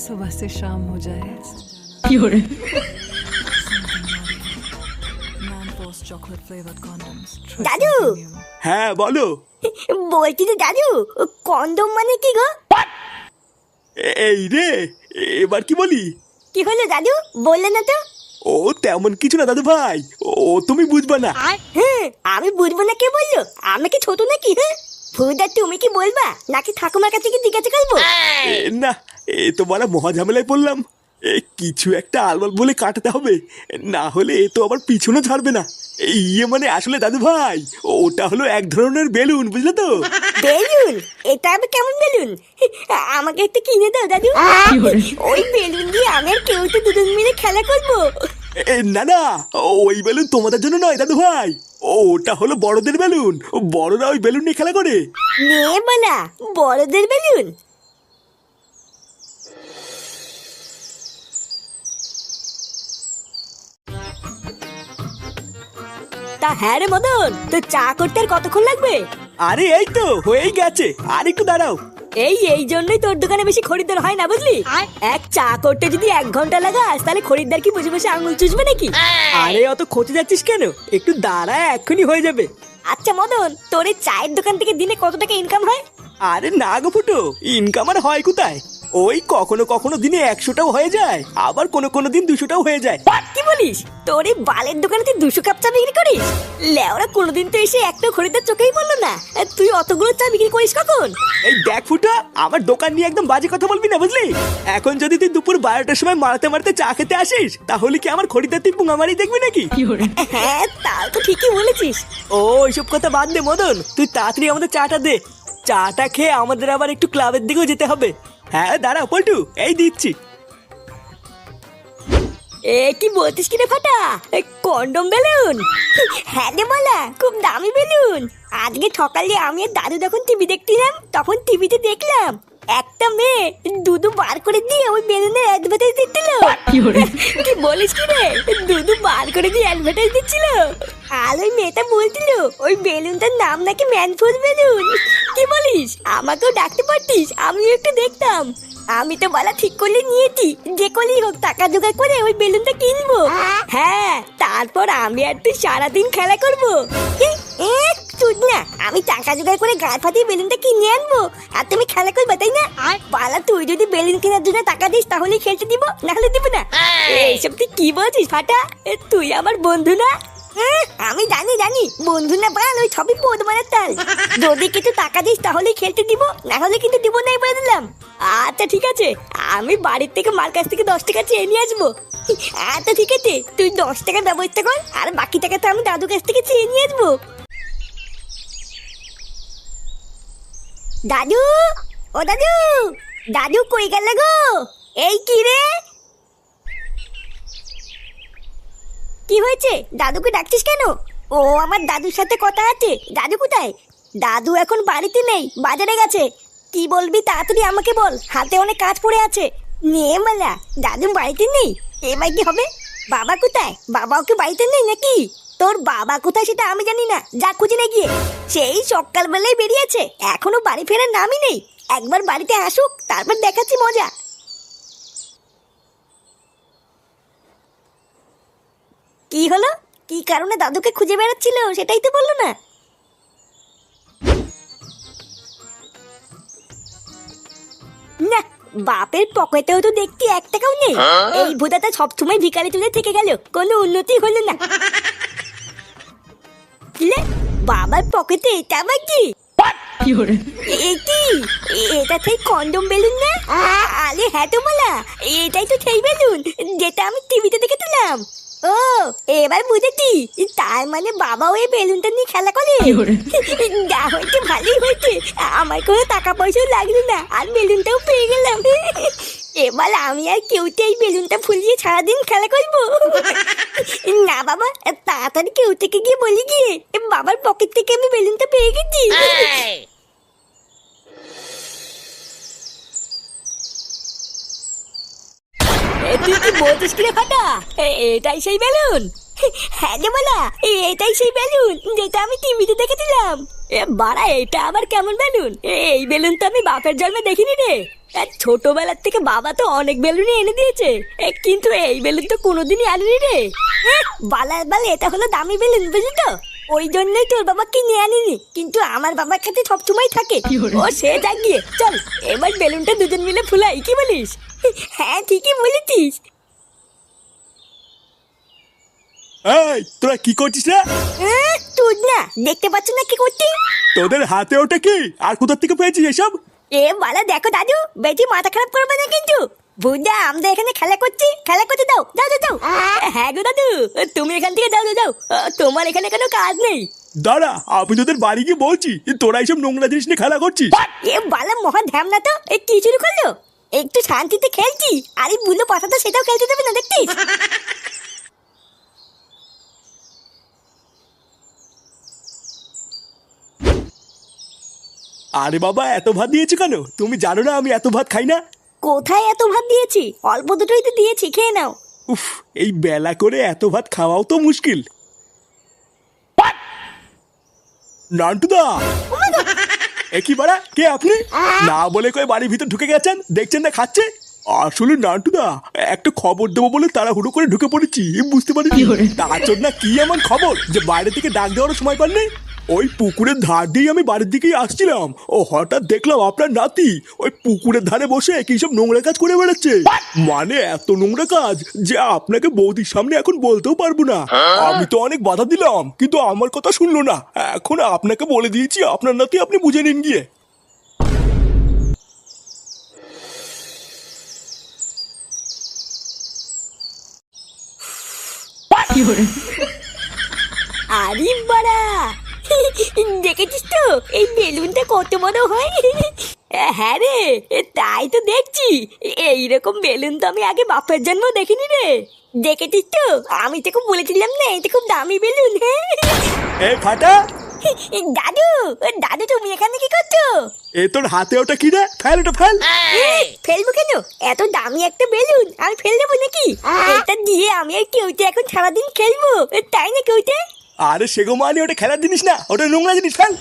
सुबह से शाम हो जाए chocolate flavored condoms. দাদু হ্যাঁ বলো। বলছি তো দাদু, কন্ডম মানে কি গো? এই রে, এবার কি বলি? কি হলো দাদু, বললে না তো? ও তেমন কিছু না দাদু ভাই, ও তুমি বুঝবা না। হ্যাঁ, আমি বুঝবো না কে বললো? আমি কি ছোট নাকি? হ্যাঁ ফুদা, তুমি কি বলবা নাকি ঠাকুমার কাছে কি জিজ্ঞাসা করবো? না, এ তো বলা মহা ঝামেলায় পড়লাম। কিছু একটা আলবাল বলে কাটাতে হবে, না হলে এ তো আবার পিছনে ছাড়বে না। ইয়ে মানে আসলে দাদু ভাই, ওটা হলো এক ধরনের বেলুন, বুঝলে তো? বেলুন? এটা আবার কেমন বেলুন? আমাকে একটা কিনে দাও দাদু। ওই বেলুন দিয়ে আমি আর কেউ তো দুজন মিলে খেলা করবো। না না, ওই বেলুন তোমাদের জন্য নয় দাদু ভাই, ওটা হলো বড়দের বেলুন। বড়রা ওই বেলুন নিয়ে খেলা করে। নে বলা বড়দের বেলুন? তা হ্যাঁ রে মদন, তো চা করতে আর কতক্ষণ লাগবে? আরে এই তো হয়েই গেছে, আর একটু দাঁড়াও। এই জন্যই তোর দোকানে বেশি খরিদ্দার হয় না, বুঝলি? এক চা করতে যদি 1 ঘন্টা লাগাস, তাহলে খরিদ্দার কি বসে বসে আঙুল চুষবে নাকি? আরে অত খোঁজে যাচ্ছিস কেন, একটু দাঁড়া, এক্ষুনি হয়ে যাবে। আচ্ছা মদন, তোর এই চায়ের দোকান থেকে দিনে কত টাকা ইনকাম হয়? আরে না গো ফুটো, ইনকাম আর হয় কোথায়? ওই কখনো কখনো দিনে 100টাও হয়ে যায়, আবার কোনো দিন 200টাও হয়ে যায়। কি বলিস? তোর এই বালের দোকানে তুই 200 কাপ চা বিক্রি করিস? লেওরা, কোনোদিন তো এসে একটা খরিদ্দার চোখেই বললো না। তুই অতগুলো চা বিক্রি করিস কখন? এই দেখ ফুটো, আমার দোকান নিয়ে একদম বাজে কথা বলবি না, বুঝলি? এখন যদি তুই দুপুর 12টার সময় মারতে মারতে চা খেতে আসিস, তাহলে কি আমার খরিদ্দার তুই পুঙ্গামারি দেখবি নাকি? হ্যাঁ, তাও তো ঠিকই বলেছিস। ও এইসব কথা বাদ দে মদন, তুই তাড়াতাড়ি আমাদের চাটা দে। চাটা খেয়ে আমাদের আবার একটু ক্লাবের দিকেও যেতে হবে। হ্যাঁ দাঁড়া পল্টু, এই দিচ্ছি। এ কি বলতিস কি রে ফাটা? Condom balloon? হ্যাঁ রে বলা, খুব দামি বেলুন। আজকে সকালে আমি আর দাদু যখন টিভি দেখছিলাম, তখন টিভিতে দেখলাম একটা মেয়ে দুধু বার করে দিয়ে ওই বেলুনের অ্যাডভার্টাইজ দিচ্ছিল। কি বলিস কি রে, দুধু বার করে দিয়ে অ্যাডভার্টাইজ দিচ্ছিল? আর ওই মেয়েটা বলছিল ওই বেলুনটার নাম নাকি ম্যানফোর্স বেলুন। কি বলিস? আমাকেও ডাকতে পারতিস, আমিও একটু দেখতাম। আমি তো বলা ঠিক করলে নিয়েছি, যে করেই হোক টাকা জোগাড় করে ওই বেলুনটা কিনবো। হ্যাঁ, তারপর আমি আর তুই সারাদিন খেলা করবো। তুই না, আমি টাকা জোগাড় করে গায়ে ফাটিয়ে বেলুনটা কিনে আনবো, আর তুমি খেলা করবে, তাই না? পালা, তুই যদি বেলুন কেনার জন্য টাকা দিস তাহলে খেলতে দিব, না হলে দিব না। এইসব তুই কি বলছিস ফাটা? তুই আমার বন্ধু না? আমি জানি বন্ধু না বাল, ওই সবই পদ মারার তাল। যদি কিছু টাকা দিস তাহলে খেলতে দিব, না হলে কিন্তু দিব নাই বলে দিলাম। আচ্ছা ঠিক আছে, আমি বাড়ির থেকে মার কাছ থেকে 10 টাকা চেয়ে নিয়ে আসবো। আচ্ছা ঠিক আছে, তুই 10 টাকার ব্যবস্থা কর, আর বাকি টাকা তো আমি দাদুর কাছ থেকে চেয়ে নিয়ে আসবো। দাদু, ও দাদু, দাদু কই গেল গো? এই কি রে, কি হয়েছে? দাদুকে ডাকছিস কেন? ও আমার দাদুর সাথে কথা আছে। দাদু কোথায়? দাদু এখন বাড়িতে নেই, বাজারে গেছে। কি বলবি তাড়াতাড়ি আমাকে বল, হাতে অনেক কাজ পড়ে আছে। নে মালা, দাদু বাড়িতে নেই, এবার কি হবে? বাবা কোথায়? বাবাও কি বাড়িতে নেই নাকি? তোর বাবা কোথায় সেটা আমি জানি না, যা খুঁজে নে গিয়ে। সেই সকালবেলায় বেরিয়েছে, এখনো বাড়ি ফেরার নামই নেই। একবার বাড়িতে আসুক, তারপর দেখাচ্ছি মজা। কি হলো? কি কারণে দাদুকে খুঁজে বেড়াচ্ছিল সেটাই তো বললো না। না, বাপের পকেটেও তো দেখতে 1 টাকাও নেই। এই ভোদাটা সবসময় ভিখারি তুলে থেকে গেল, কোনো উন্নতি হলো না। বাবার পকেটে এটা আবার কি? এটা সেই কন্ডম বেলুন না? আরে হ্যাঁ তো বলা, এটাই তো সেই বেলুন যেটা আমি টিভিতে দেখেছিলাম। ও, এবার বুঝেছি, তার মানে বাবাও এই বেলুনটা নিয়ে খেলা করে। যা হয়েছে ভালোই হয়েছে, আমার কোনো টাকা পয়সাও লাগলো না, আর বেলুনটাও পেয়ে গেলাম। এবার আমি আর কেউতে এই বেলুনটা ফুলিয়ে সারাদিন খেলা করবো। না বাবা, তাড়াতাড়ি কেউ থেকে গিয়ে বলি গিয়ে বাবার পকেট থেকে আমি বেলুনটা পেয়ে গেছি। তুই কি বলছিস কি রে ফাটা? এটাই সেই বেলুন? হ্যাঁ রে বলা, এটাই সেই বেলুন যেটা আমি টিভিতে দেখেছিলাম। বাড়া, এটা আবার কেমন বেলুন? এই বেলুন তো আমি বাপের জন্মে দেখিনি রে। ছোটবেলার থেকে বাবা তো অনেক বেলুনই এনে দিয়েছে, কিন্তু এই বেলুন তো কোনোদিনই আনেনি রে। বালার বাল, এটা হলো দামি বেলুন, বুঝলি তো? ওই জন্যই তোর বাবা কিনে আনিনি, কিন্তু আমার বাবার কাছে সবসময় থাকে। ও সে যাক গিয়ে, চল এবার বেলুনটা দুজন মিলে ফুলাই, কি বলিস? হ্যাঁ, ঠিকই বলেছিস। এই তোরা কি করছিস রে? তুই না দেখতে পাচ্ছ না কি করছি? তোদের হাতে ওটা কি, আর কোথা থেকে পেয়েছিস এসব? বালা দেখো দাদু, বেশি মাথা খারাপ করবে না কিন্তু। বুঝা, আমরা এখানে খেলা করছি, খেলা করতে দাও, যাও যাও যাও। হ্যাঁ গো দাদু, তুমি এখান থেকে যাও যাও যাও, তোমার এখানে কোনো কাজ নেই। দাঁড়া, আমি তোদের বাড়ি গিয়ে বলছি তোরা এইসব নোংরা জিনিস নিয়ে খেলা করছিস। বালা মহা ধ্যামনা তো, কি শুরু করলো? একটু শান্তিতে খেলছি, আর এই বুলো পাঠাটা সেটাও খেলতে দেবে না, দেখছিস? আরে বাবা, এত ভাত দিয়েছি কেন? তুমি জানো না আমি এত ভাত খাই না। কোথায় এত ভাত দিয়েছি? অল্প দুটোই তো দিয়েছি, খেয়ে নাও। উফ, এই বেলা করে এত ভাত খাওয়াও তো মুশকিল। নান্টুদা, একই বাড়া, কে আপনি? না বলে কয়ে বাড়ির ভিতর ঢুকে গেছেন, দেখছেন না খাচ্ছে। আসলে নান্টুদা, একটা খবর দেবো বলে তাড়াহুড়ো করে ঢুকে পড়েছি, বুঝতে পারিনি। তার জন্য কি এমন খবর যে বাইরে থেকে ডাক দেওয়ার সময় পাননি? ওই পুকুরের ধার দিয়ে আমি বাড়ির দিকেই আসছিলাম, ও হঠাৎ দেখলাম আপনার নাতি ওই পুকুরের ধারে বসে কি সব নোংরা কাজ করে বেড়াচ্ছে। মানে এত নোংরা কাজ যে আপনাকে বৌদির সামনে এখন বলতেও পারবো না। আমি তো অনেক বাধা দিলাম, কিন্তু আমার কথা শুনলো না। এখন আপনাকে বলে দিয়েছি, আপনার নাতি আপনি বুঝে নিন গিয়ে। আরে বাড়া, দেখেছিস তো এই বেলুনটা কত বড় হয়? হ্যাঁ রে, তাই তো দেখছি। এইরকম বেলুন তো আমি আগে বাপের জন্ম দেখিনি রে। দেখেছিস তো, আমি তোকে বলেছিলাম না এটা খুব দামি বেলুন। এই ফাটা, দাদু, দাদু তুমি এখানে কি করছো? এ তোর হাতে ওটা কি রে? ফেল ওটা, ফেল। ফেলবো কেন? এত দামি একটা বেলুন আমি ফেল দেবো নাকি? এটা দিয়ে আমি আর কেউতে এখন সারাদিন খেলবো, তাই না কেউতে? আরে সেগো মানে ওটা খেলার জিনিস না, ওটা নোংরা জিনিস, ফেল।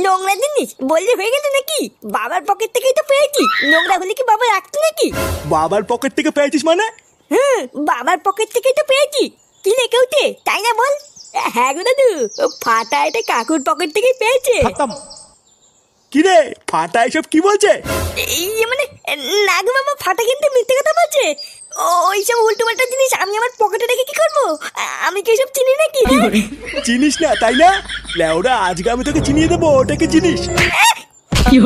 নোংরা জিনিস বললে হয়ে গেল নাকি? বাবার পকেট থেকেই তো পেয়েছি, নোংরা হলে কি বাবা রাখতো নাকি? বাবার পকেট থেকে পেয়েছিস মানে? বাবার পকেট থেকেই তো পেয়েছি। কি রে কেউতে, তাই না বল? হ্যাঁ গো দাদু, ফাটা এটা কাকুর পকেট থেকেই পেয়েছে। কি রে ফাটা, এসব কি বলছে? মানে না গো বাবা, ফাটা কিন্তু মিথ্যে কথা বলছে। ওইসব উল্টো পাল্টা জিনিস আমি আমার পকেটে রেখে কি করবো? আমি কি এসব চিনি নাকি? চিনিস না তাই না? লেওরা, আজকে আমি তোকে চিনিয়ে দেবো ওটাকে চিনিস। কি